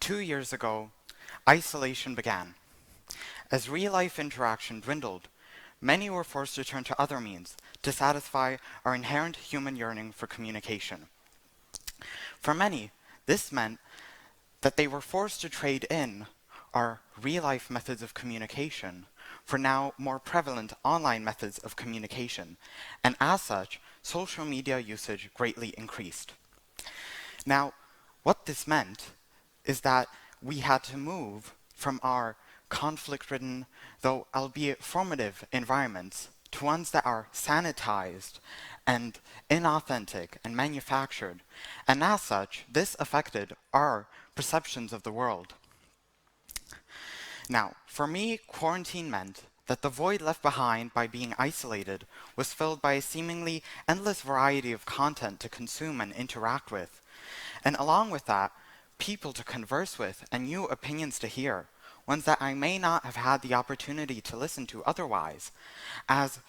2 years ago, isolation began. As real-life interaction dwindled, many were forced to turn to other means to satisfy our inherent human yearning for communication. For many, this meant that they were forced to trade in our real-life methods of communication for now more prevalent online methods of communication, and as such, social media usage greatly increased. Now, what this meant is that we had to move from our conflict-ridden, though albeit formative environments, to ones that are sanitized and inauthentic and manufactured, and as such, this affected our perceptions of the world. Now, for me, quarantine meant that the void left behind by being isolated was filled by a seemingly endless variety of content to consume and interact with, and along with that, people to converse with and new opinions to hear, ones that I may not have had the opportunity to listen to otherwise, as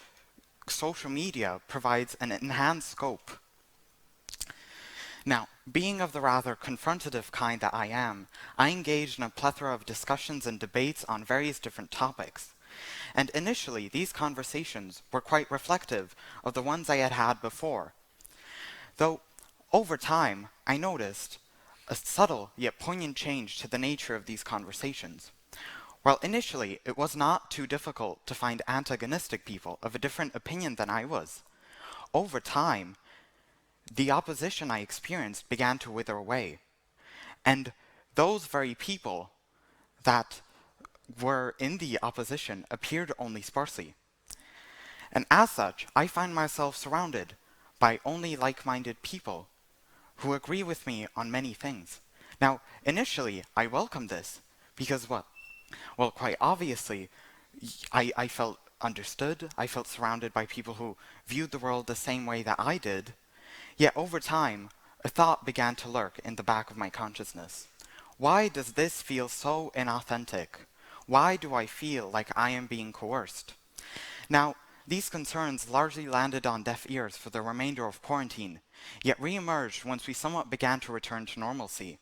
social media provides an enhanced scope. Now, being of the rather confrontative kind that I am, I engaged in a plethora of discussions and debates on various different topics. And initially, these conversations were quite reflective of the ones I had had before. Though, over time, I noticed a subtle yet poignant change to the nature of these conversations. While initially it was not too difficult to find antagonistic people of a different opinion than I was, over time, the opposition I experienced began to wither away. And those very people that were in the opposition appeared only sparsely. And as such, I find myself surrounded by only like-minded people who agree with me on many things. Now, initially, I welcomed this because what? Well, quite obviously, I felt understood, I felt surrounded by people who viewed the world the same way that I did, yet over time, a thought began to lurk in the back of my consciousness. Why does this feel so inauthentic? Why do I feel like I am being coerced? Now, these concerns largely landed on deaf ears for the remainder of quarantine, yet re-emerged once we somewhat began to return to normalcy.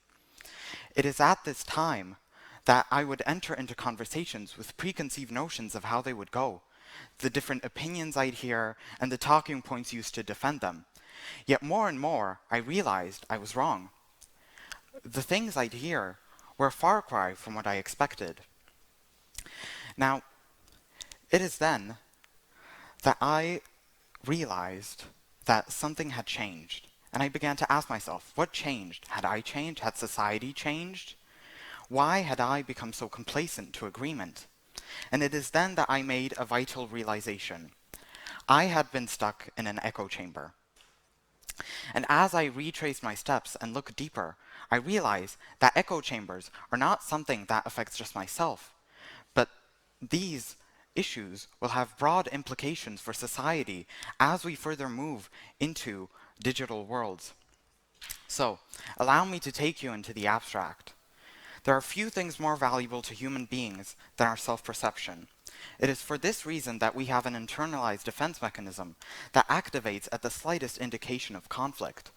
It is at this time that I would enter into conversations with preconceived notions of how they would go, the different opinions I'd hear, and the talking points used to defend them. Yet more and more, I realized I was wrong. The things I'd hear were a far cry from what I expected. Now, it is then that I realized that something had changed. And I began to ask myself, what changed? Had I changed? Had society changed? Why had I become so complacent to agreement? And it is then that I made a vital realization. I had been stuck in an echo chamber. And as I retraced my steps and looked deeper, I realized that echo chambers are not something that affects just myself, but these issues will have broad implications for society as we further move into digital worlds. So, allow me to take you into the abstract. There are few things more valuable to human beings than our self-perception. It is for this reason that we have an internalized defense mechanism that activates at the slightest indication of conflict.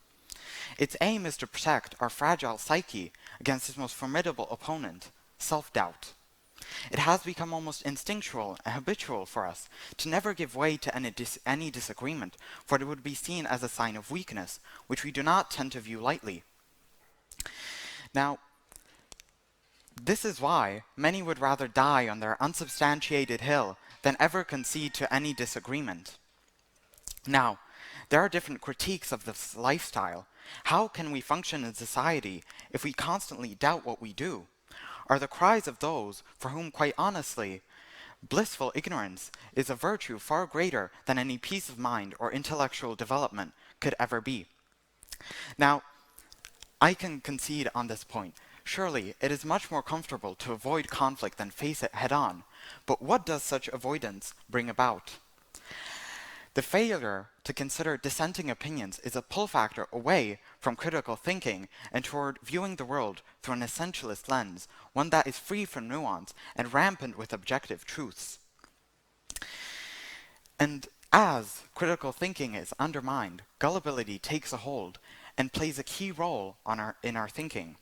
Its aim is to protect our fragile psyche against its most formidable opponent, self-doubt. It has become almost instinctual and habitual for us to never give way to any disagreement, for it would be seen as a sign of weakness, which we do not tend to view lightly. Now, this is why many would rather die on their unsubstantiated hill than ever concede to any disagreement. Now, there are different critiques of this lifestyle. How can we function in society if we constantly doubt what we do? Are the cries of those for whom, quite honestly, blissful ignorance is a virtue far greater than any peace of mind or intellectual development could ever be. Now, I can concede on this point. Surely, it is much more comfortable to avoid conflict than face it head-on. But what does such avoidance bring about? The failure to consider dissenting opinions is a pull factor away from critical thinking and toward viewing the world through an essentialist lens, one that is free from nuance and rampant with objective truths. And as critical thinking is undermined, gullibility takes a hold and plays a key role in our thinking.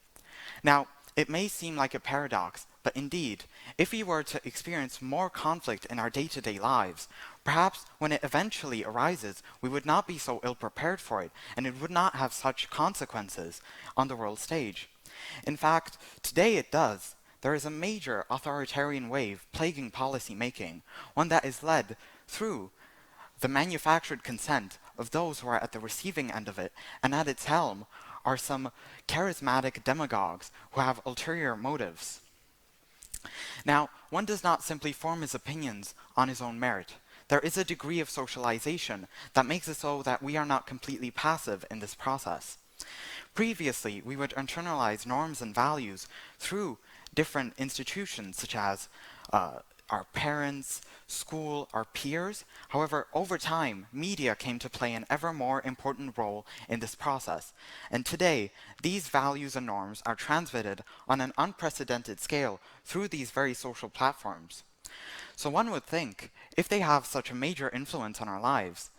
Now, it may seem like a paradox, but indeed, if we were to experience more conflict in our day-to-day lives, perhaps when it eventually arises, we would not be so ill-prepared for it, and it would not have such consequences on the world stage. In fact, today it does. There is a major authoritarian wave plaguing policy making, one that is led through the manufactured consent of those who are at the receiving end of it, and at its helm are some charismatic demagogues who have ulterior motives. Now, one does not simply form his opinions on his own merit. There is a degree of socialization that makes it so that we are not completely passive in this process. Previously, we would internalize norms and values through different institutions such as our parents, school, our peers. However, over time, media came to play an ever more important role in this process. And today, these values and norms are transmitted on an unprecedented scale through these very social platforms. So one would think, if they have such a major influence on our lives,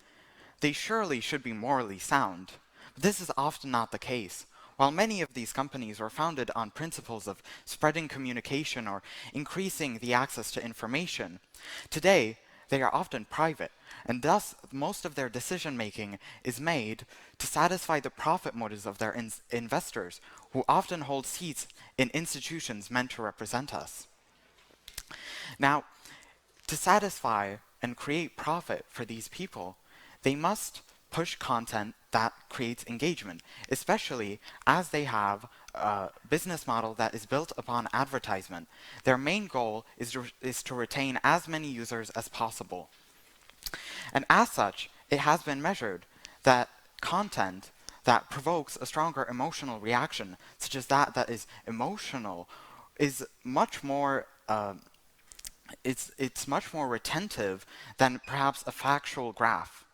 they surely should be morally sound. But this is often not the case. While many of these companies were founded on principles of spreading communication or increasing the access to information, today they are often private, and thus most of their decision-making is made to satisfy the profit motives of their investors, who often hold seats in institutions meant to represent us. Now, to satisfy and create profit for these people, they must push content that creates engagement, especially as they have a business model that is built upon advertisement. Their main goal is to retain as many users as possible. And as such, it has been measured that content that provokes a stronger emotional reaction, such as that is emotional, is much more it's much more retentive than perhaps a factual graph.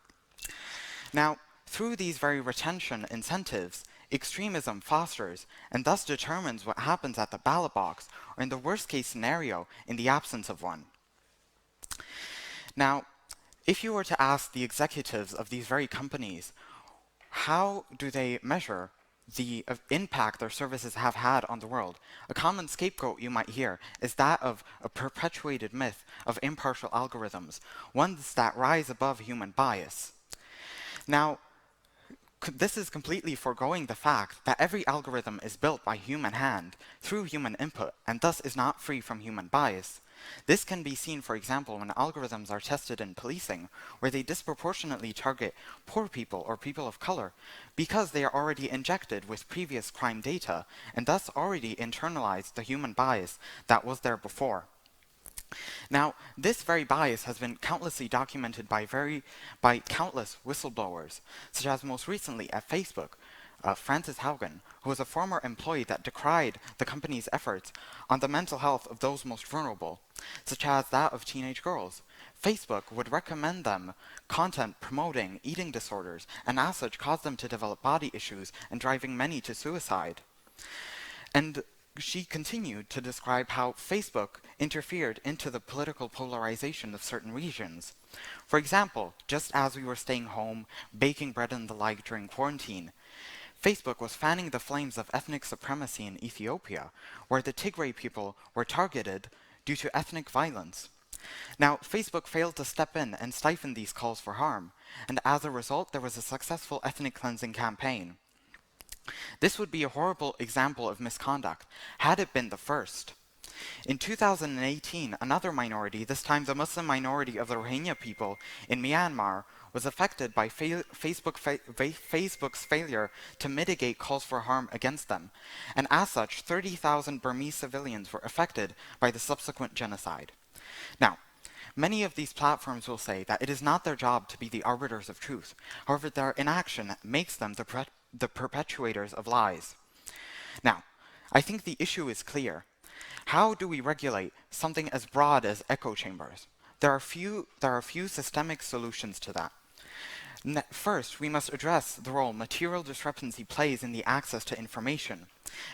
Now, through these very retention incentives, extremism fosters and thus determines what happens at the ballot box, or in the worst case scenario, in the absence of one. Now, if you were to ask the executives of these very companies, how do they measure the impact their services have had on the world? A common scapegoat you might hear is that of a perpetuated myth of impartial algorithms, ones that rise above human bias. Now, this is completely foregoing the fact that every algorithm is built by human hand, through human input, and thus is not free from human bias. This can be seen, for example, when algorithms are tested in policing, where they disproportionately target poor people or people of color, because they are already injected with previous crime data, and thus already internalized the human bias that was there before. Now, this very bias has been countlessly documented by countless whistleblowers, such as most recently at Facebook, Frances Haugen, who was a former employee that decried the company's efforts on the mental health of those most vulnerable, such as that of teenage girls. Facebook would recommend them content promoting eating disorders, and as such cause them to develop body issues and driving many to suicide. And she continued to describe how Facebook interfered into the political polarization of certain regions. For example, just as we were staying home, baking bread and the like during quarantine, Facebook was fanning the flames of ethnic supremacy in Ethiopia, where the Tigray people were targeted due to ethnic violence. Now, Facebook failed to step in and stifle these calls for harm, and as a result, there was a successful ethnic cleansing campaign. This would be a horrible example of misconduct, had it been the first. In 2018, another minority, this time the Muslim minority of the Rohingya people in Myanmar, was affected by Facebook's failure to mitigate calls for harm against them, and as such, 30,000 Burmese civilians were affected by the subsequent genocide. Now, many of these platforms will say that it is not their job to be the arbiters of truth. However, their inaction makes them the perpetuators of lies. Now, I think the issue is clear. How do we regulate something as broad as echo chambers? There are few systemic solutions to that. First, we must address the role material discrepancy plays in the access to information.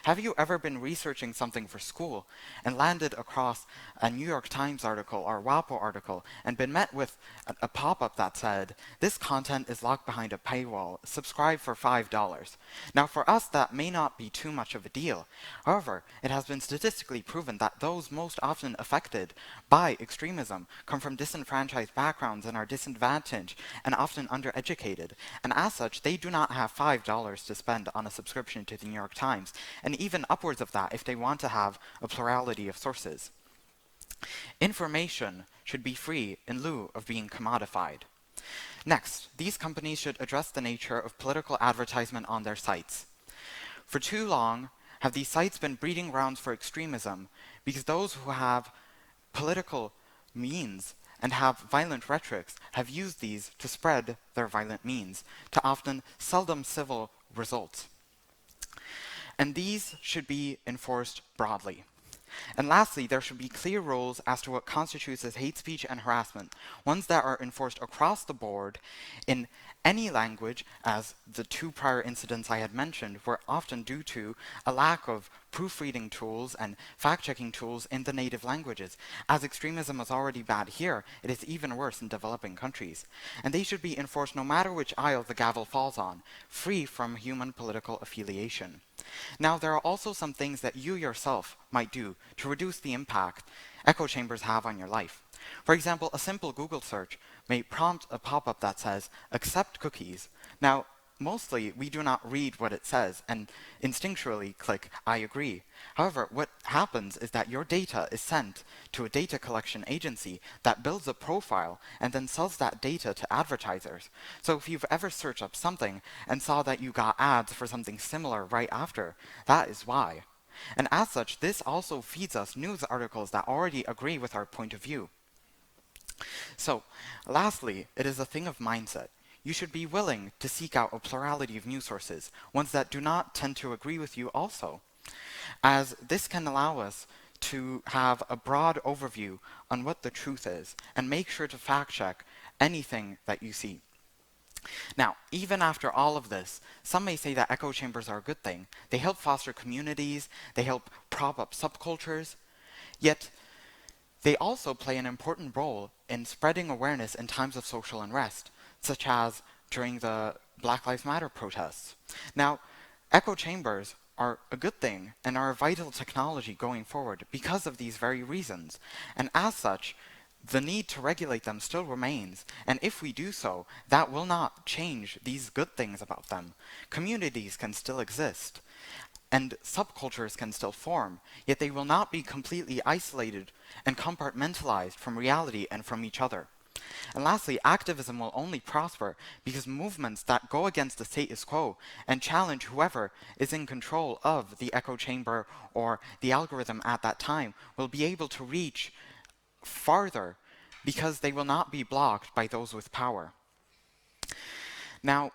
Have you ever been researching something for school and landed across a New York Times article or WAPO article and been met with a pop-up that said, "This content is locked behind a paywall, subscribe for $5. Now for us that may not be too much of a deal. However, it has been statistically proven that those most often affected by extremism come from disenfranchised backgrounds and are disadvantaged and often undereducated, and as such they do not have $5 to spend on a subscription to the New York Times, and even upwards of that if they want to have a plurality of sources. Information should be free in lieu of being commodified. Next, these companies should address the nature of political advertisement on their sites. For too long have these sites been breeding grounds for extremism because those who have political means and have violent rhetorics have used these to spread their violent means to often seldom civil results. And these should be enforced broadly. And lastly, there should be clear rules as to what constitutes as hate speech and harassment, ones that are enforced across the board in any language, as the two prior incidents I had mentioned were often due to a lack of proofreading tools and fact-checking tools in the native languages. As extremism is already bad here, it is even worse in developing countries. And they should be enforced no matter which aisle the gavel falls on, free from human political affiliation. Now, there are also some things that you yourself might do to reduce the impact echo chambers have on your life. For example, a simple Google search may prompt a pop-up that says, "Accept cookies." Now, mostly we do not read what it says and instinctually click, "I agree." However, what happens is that your data is sent to a data collection agency that builds a profile and then sells that data to advertisers. So if you've ever searched up something and saw that you got ads for something similar right after, that is why. And as such, this also feeds us news articles that already agree with our point of view. So, lastly, it is a thing of mindset. You should be willing to seek out a plurality of news sources, ones that do not tend to agree with you also, as this can allow us to have a broad overview on what the truth is, and make sure to fact check anything that you see. Now, even after all of this, some may say that echo chambers are a good thing. They help foster communities, they help prop up subcultures, yet they also play an important role in spreading awareness in times of social unrest, such as during the Black Lives Matter protests. Now, echo chambers are a good thing and are a vital technology going forward because of these very reasons. And as such, the need to regulate them still remains, and if we do so, that will not change these good things about them. Communities can still exist, and subcultures can still form, yet they will not be completely isolated and compartmentalized from reality and from each other. And lastly, activism will only prosper because movements that go against the status quo and challenge whoever is in control of the echo chamber or the algorithm at that time will be able to reach farther because they will not be blocked by those with power. Now,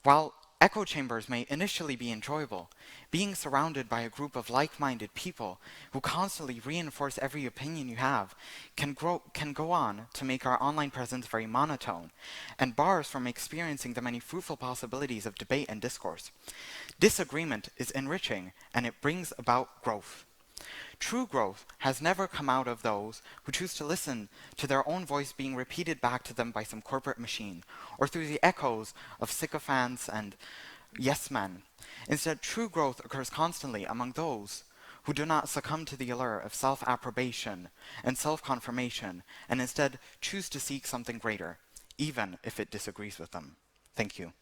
while echo chambers may initially be enjoyable, being surrounded by a group of like-minded people who constantly reinforce every opinion you have can go on to make our online presence very monotone and bar us from experiencing the many fruitful possibilities of debate and discourse. Disagreement is enriching and it brings about growth. True growth has never come out of those who choose to listen to their own voice being repeated back to them by some corporate machine, or through the echoes of sycophants and yes men. Instead, true growth occurs constantly among those who do not succumb to the allure of self-approbation and self-confirmation, and instead choose to seek something greater, even if it disagrees with them. Thank you.